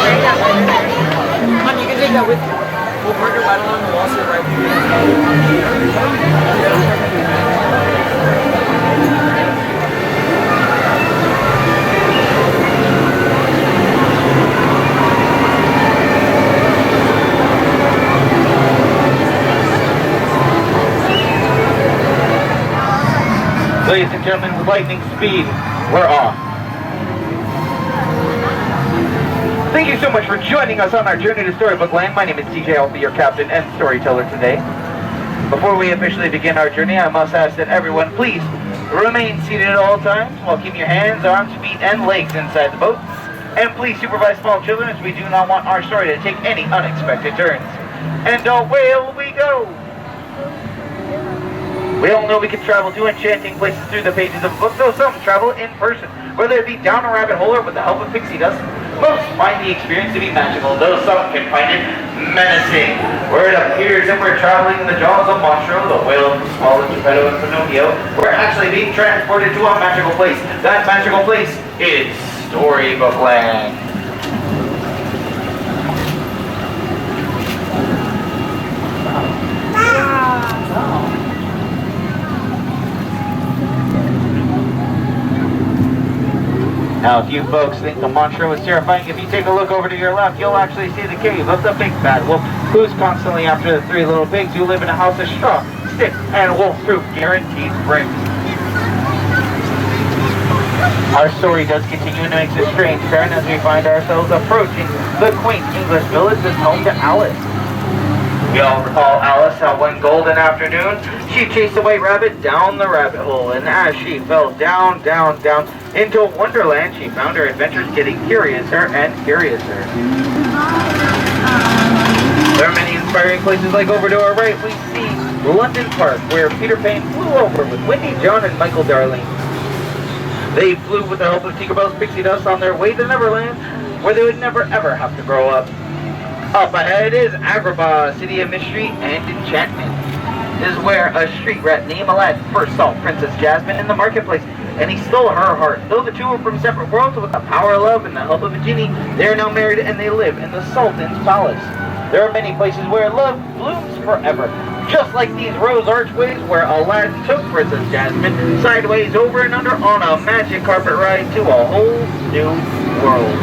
You can take that with you. We'll park it right along the wall, so right Ladies and gentlemen, with lightning speed, we're off. Thank you so much for joining us on our journey to Storybook Land. My name is TJ. I'll be your captain and storyteller today. Before we officially begin our journey, I must ask that everyone please remain seated at all times while keeping your hands, arms, feet, and legs inside the boat. And please supervise small children, as we do not want our story to take any unexpected turns. And away we go! We all know we can travel to enchanting places through the pages of books, though some travel in person. Whether it be down a rabbit hole or with the help of pixie dust, most find the experience to be magical, though some can find it menacing. Where it appears that we're traveling in the jaws of Monstro, the whale of Small, Geppetto, and Pinocchio, we're actually being transported to a magical place. That magical place is Storybook Land. Now, if you folks think the Monstro is terrifying, if you take a look over to your left, you'll actually see the cave of the big bad wolf, who's constantly after the three little pigs who live in a house of straw, sticks, and wolf-proof guaranteed springs. Our story does continue to make a strange turn as we find ourselves approaching the quaint English village that's home to Alice. We all recall Alice how one golden afternoon, she chased a white rabbit down the rabbit hole, and as she fell down, down, down into Wonderland, she found her adventures getting curiouser and curiouser. There are many inspiring places, like over to our right, we see London Park, where Peter Pan flew over with Wendy, John, and Michael Darling. They flew with the help of Tinkerbell's pixie dust on their way to Neverland, where they would never ever have to grow up. Up ahead is Agrabah, a city of mystery and enchantment. This is where a street rat named Aladdin first saw Princess Jasmine in the marketplace, and he stole her heart. Though the two were from separate worlds, with the power of love and the help of a genie, they are now married and they live in the Sultan's palace. There are many places where love blooms forever, just like these rose archways where Aladdin took Princess Jasmine sideways, over and under, on a magic carpet ride to a whole new world.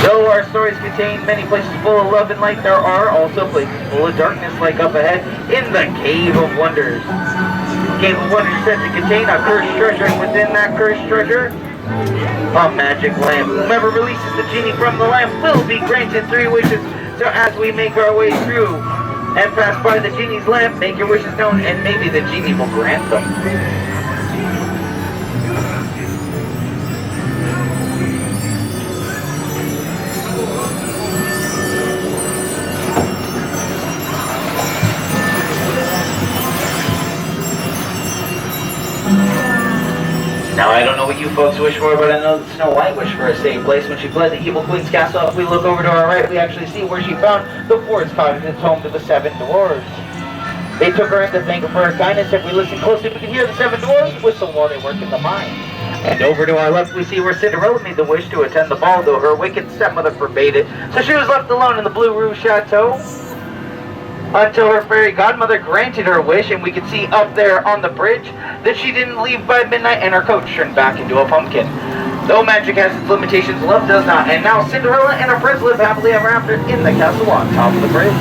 Though our stories contain many places full of love and light, there are also places full of darkness, like up ahead in the Cave of Wonders. Cave of Wonders is said to contain a cursed treasure, and within that cursed treasure, a magic lamp. Whomever releases the genie from the lamp will be granted 3 wishes. So as we make our way through and pass by the genie's lamp, make your wishes known, and maybe the genie will grant them. Now, I don't know what you folks wish for, but I know that Snow White wished for a safe place when she fled the evil Queen's castle. If we look over to our right, we actually see where she found the forest cottage that's home to the 7 dwarves. They took her in to thank her for her kindness. If we listen closely, we can hear the 7 dwarves whistle while they work in the mine. And over to our left, we see where Cinderella made the wish to attend the ball, though her wicked stepmother forbade it. So she was left alone in the Blue Roof Chateau until her fairy godmother granted her wish, and we could see up there on the bridge that she didn't leave by midnight, and her coat turned back into a pumpkin. Though magic has its limitations, love does not, and now Cinderella and her prince live happily ever after in the castle on top of the bridge.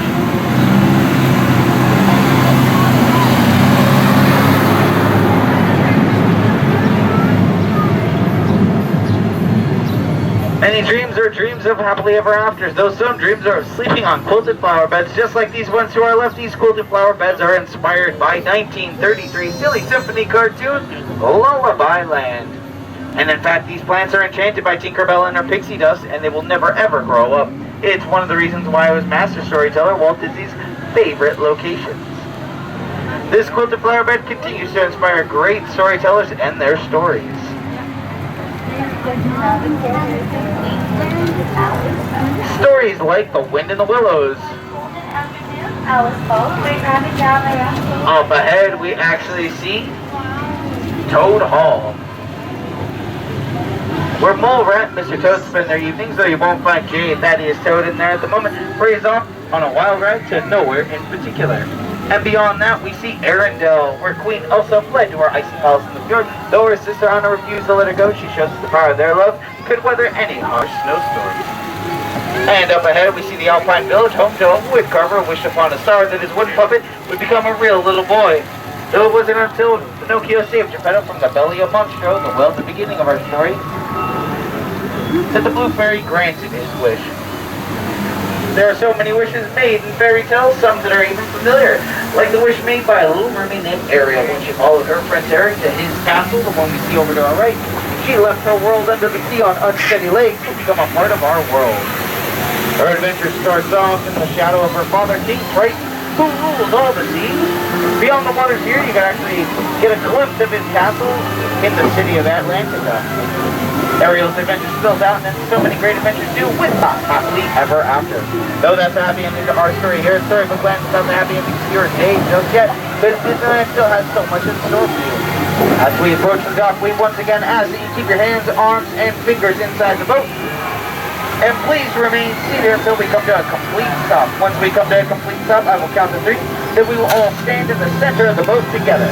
Many dreams are dreams of happily ever afters, though some dreams are of sleeping on quilted flower beds, just like these ones to our left. These quilted flower beds are inspired by 1933 silly symphony cartoon, Lullaby Land. And in fact, these plants are enchanted by Tinkerbell and her pixie dust, and they will never ever grow up. It's one of the reasons why I was master storyteller, Walt Disney's favorite locations. This quilted flower bed continues to inspire great storytellers and their stories. Stories like The Wind in the Willows. Up ahead, we actually see Toad Hall. Where Mole Rat and Mr. Toad spend their evenings, though you won't find Jay and Thaddeus Toad in there at the moment, for he's off on a wild ride to nowhere in particular. And beyond that, we see Arendelle, where Queen Elsa fled to her icy palace in the fjord. Though her sister Anna refused to let her go, she shows us the power of their love could weather any harsh snowstorm. And up ahead, we see the Alpine Village, home to a wood carver who wished upon a star that his wooden puppet would become a real little boy. Though it wasn't until Pinocchio saved Geppetto from the belly of Monstro, the beginning of our story, that the Blue Fairy granted his wish. There are so many wishes made in fairy tales, some that are even familiar, like the wish made by a little mermaid named Ariel when she followed her Prince Eric to his castle, the one we see over to our right. She left her world under the sea on unsteady lakes to become a part of our world. Her adventure starts off in the shadow of her father, King Triton, who rules all the seas. Beyond the waters here, you can actually get a glimpse of his castle in the city of Atlantica. Ariel's adventure spills out, and then so many great adventures do with us happily ever after. Though that's the happy ending to our story here, Story Book Land doesn't have the happy ending to your day just yet, but Disneyland still has so much in store for you. As we approach the dock, we once again ask that you keep your hands, arms, and fingers inside the boat. And please remain seated until we come to a complete stop. Once we come to a complete stop, I will count to 3, then we will all stand in the center of the boat together.